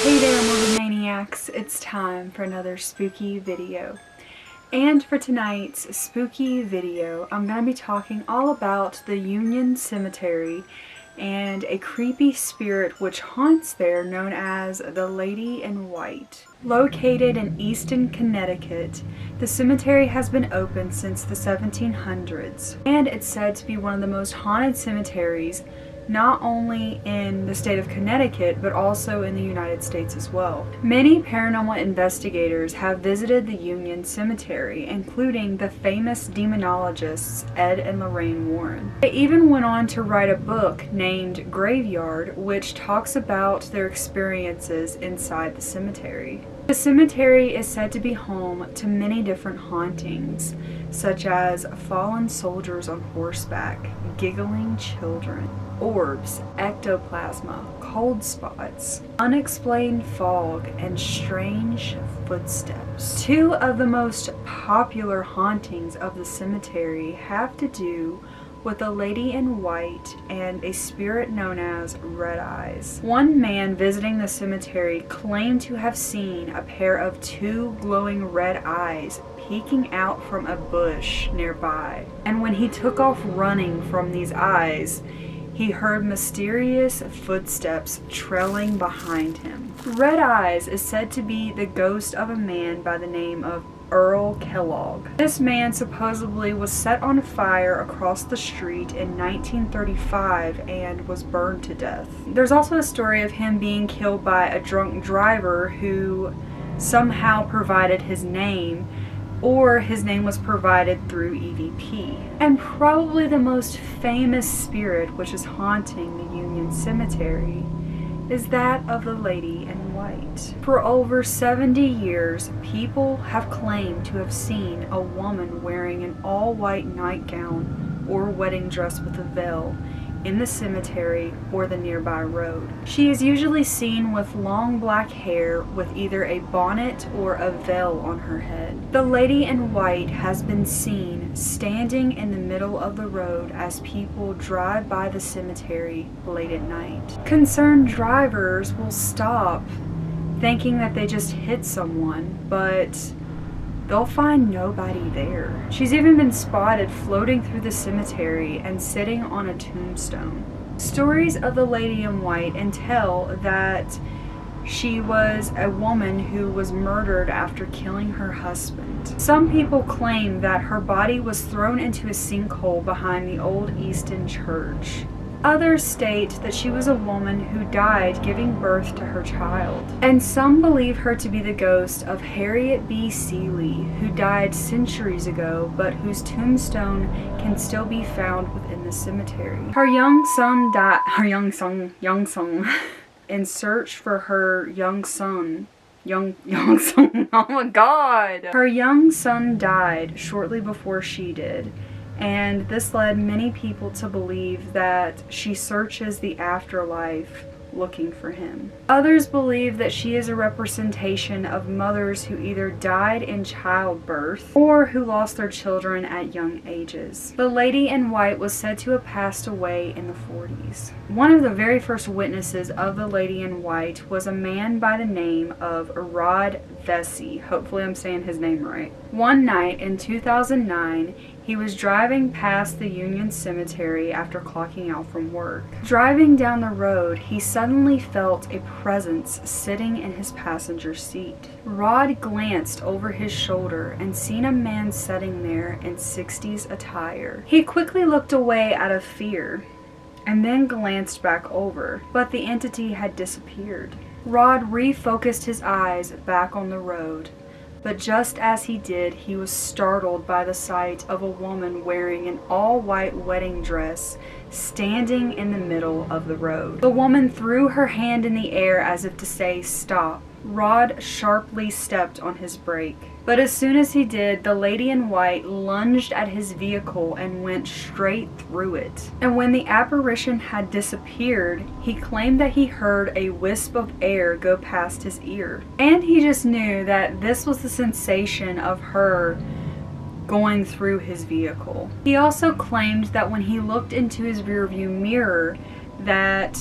Hey there, morbid maniacs, it's time for another spooky video. And for tonight's spooky video, I'm going to be talking all about the Union Cemetery and a creepy spirit which haunts there known as the Lady in White. Located in Easton, Connecticut, the cemetery has been open since the 1700s, and it's said to be one of the most haunted cemeteries not only in the state of Connecticut, but also in the United States as well. Many paranormal investigators have visited the Union Cemetery, including the famous demonologists Ed and Lorraine Warren. They even went on to write a book named Graveyard, which talks about their experiences inside the cemetery. The cemetery is said to be home to many different hauntings, such as fallen soldiers on horseback, giggling children, orbs, ectoplasma, cold spots, unexplained fog, and strange footsteps. Two of the most popular hauntings of the cemetery have to do with a lady in white and a spirit known as Red Eyes. One man visiting the cemetery claimed to have seen a pair of two glowing red eyes peeking out from a bush nearby. And when he took off running from these eyes, he heard mysterious footsteps trailing behind him. Red Eyes is said to be the ghost of a man by the name of Earl Kellogg. This man supposedly was set on fire across the street in 1935 and was burned to death. There's also a story of him being killed by a drunk driver who somehow provided his name, or his name was provided through EVP. And probably the most famous spirit which is haunting the Union Cemetery is that of the Lady in White. For over 70 years, people have claimed to have seen a woman wearing an all-white nightgown or wedding dress with a veil in the cemetery or the nearby road. She is usually seen with long black hair with either a bonnet or a veil on her head. The Lady in White has been seen standing in the middle of the road as people drive by the cemetery late at night. Concerned drivers will stop thinking that they just hit someone, but they'll find nobody there. She's even been spotted floating through the cemetery and sitting on a tombstone. Stories of the Lady in White entail that she was a woman who was murdered after killing her husband. Some people claim that her body was thrown into a sinkhole behind the old Easton church. Others state that she was a woman who died giving birth to her child. And some believe her to be the ghost of Harriet B. Seeley, who died centuries ago, but whose tombstone can still be found within the cemetery. Her young son in search for her young son, oh my god! Her young son died shortly before she did. And this led many people to believe that she searches the afterlife looking for him. Others believe that she is a representation of mothers who either died in childbirth or who lost their children at young ages. The Lady in White was said to have passed away in the 40s. One of the very first witnesses of the Lady in White was a man by the name of Rod Vesey. Hopefully I'm saying his name right. One night in 2009, he was driving past the Union Cemetery after clocking out from work. Driving down the road, he suddenly felt a presence sitting in his passenger seat. Rod glanced over his shoulder and seen a man sitting there in 60s attire. He quickly looked away out of fear and then glanced back over, but the entity had disappeared. Rod refocused his eyes back on the road. But just as he did, he was startled by the sight of a woman wearing an all-white wedding dress standing in the middle of the road. The woman threw her hand in the air as if to say, "Stop." Rod sharply stepped on his brake. But as soon as he did, the Lady in White lunged at his vehicle and went straight through it. And when the apparition had disappeared, he claimed that he heard a wisp of air go past his ear. And he just knew that this was the sensation of her going through his vehicle. He also claimed that when he looked into his rearview mirror, that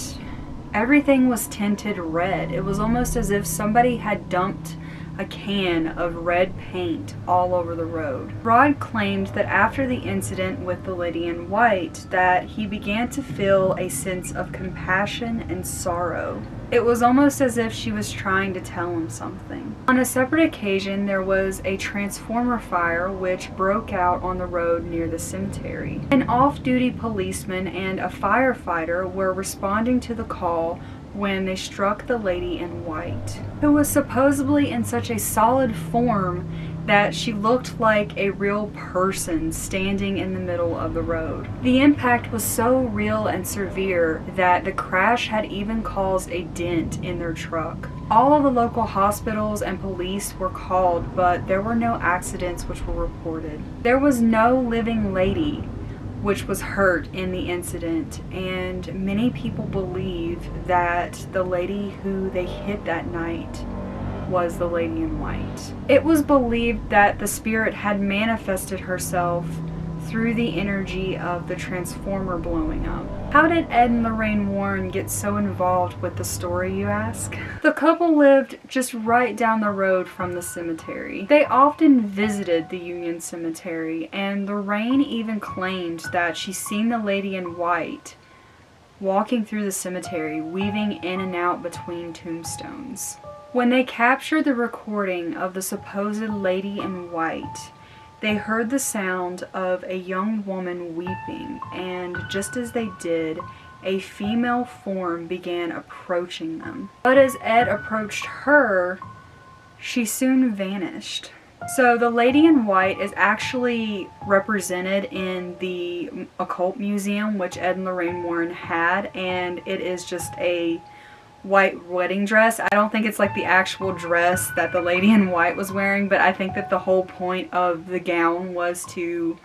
Everything was tinted red. It was almost as if somebody had dumped a can of red paint all over the road. Rod claimed that after the incident with the lady in white, that he began to feel a sense of compassion and sorrow. It was almost as if she was trying to tell him something. On a separate occasion, there was a transformer fire which broke out on the road near the cemetery. An off-duty policeman and a firefighter were responding to the call when they struck the lady in white, who was supposedly in such a solid form that she looked like a real person standing in the middle of the road. The impact was so real and severe that the crash had even caused a dent in their truck. All of the local hospitals and police were called, but there were no accidents which were reported. There was no living lady which was hurt in the incident, and many people believe that the lady who they hit that night was the lady in white. It was believed that the spirit had manifested herself through the energy of the transformer blowing up. How did Ed and Lorraine Warren get so involved with the story, you ask? The couple lived just right down the road from the cemetery. They often visited the Union Cemetery, and Lorraine even claimed that she's seen the lady in white walking through the cemetery, weaving in and out between tombstones. When they captured the recording of the supposed lady in white, they heard the sound of a young woman weeping, and just as they did, a female form began approaching them. But as Ed approached her, she soon vanished. So the lady in white is actually represented in the occult museum which Ed and Lorraine Warren had, and it is just a white wedding dress. I don't think it's like the actual dress that the lady in white was wearing, but I think that the whole point of the gown was to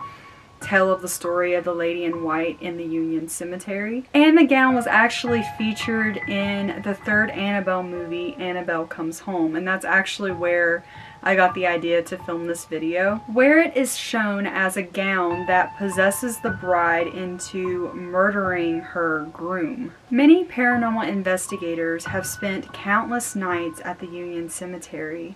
tell of the story of the lady in white in the Union Cemetery. And the gown was actually featured in the third Annabelle movie, Annabelle Comes Home, and that's actually where I got the idea to film this video, where it is shown as a gown that possesses the bride into murdering her groom. Many paranormal investigators have spent countless nights at the Union Cemetery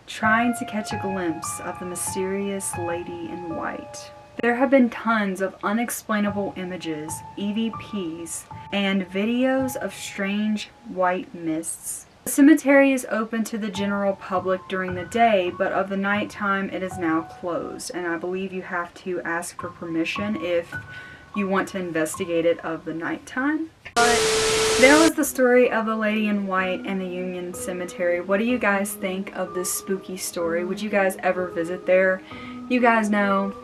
trying to catch a glimpse of the mysterious lady in white. There have been tons of unexplainable images, EVPs, and videos of strange white mists. The cemetery is open to the general public during the day, but of the nighttime it is now closed, and I believe you have to ask for permission if you want to investigate it of the nighttime. But there was the story of the lady in white and the Union Cemetery. What do you guys think of this spooky story? Would you guys ever visit there? You guys know,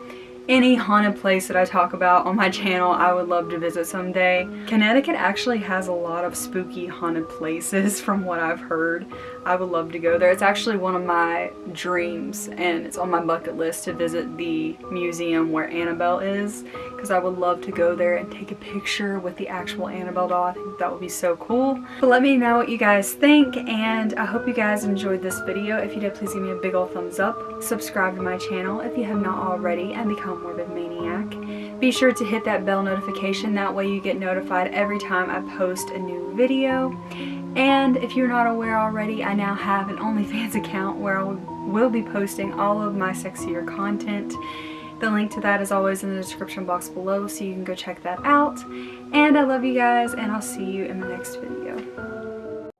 any haunted place that I talk about on my channel, I would love to visit someday. Connecticut actually has a lot of spooky haunted places from what I've heard. I would love to go there. It's actually one of my dreams, and it's on my bucket list to visit the museum where Annabelle is, because I would love to go there and take a picture with the actual Annabelle doll. I think that would be so cool. But let me know what you guys think, and I hope you guys enjoyed this video. If you did, please give me a big old thumbs up. Subscribe to my channel if you have not already, and become a Morbid Maniac. Be sure to hit that bell notification, that way you get notified every time I post a new video. And if you're not aware already, I now have an OnlyFans account where I will be posting all of my sexier content. The link to that is always in the description box below, so you can go check that out. And I love you guys, and I'll see you in the next video.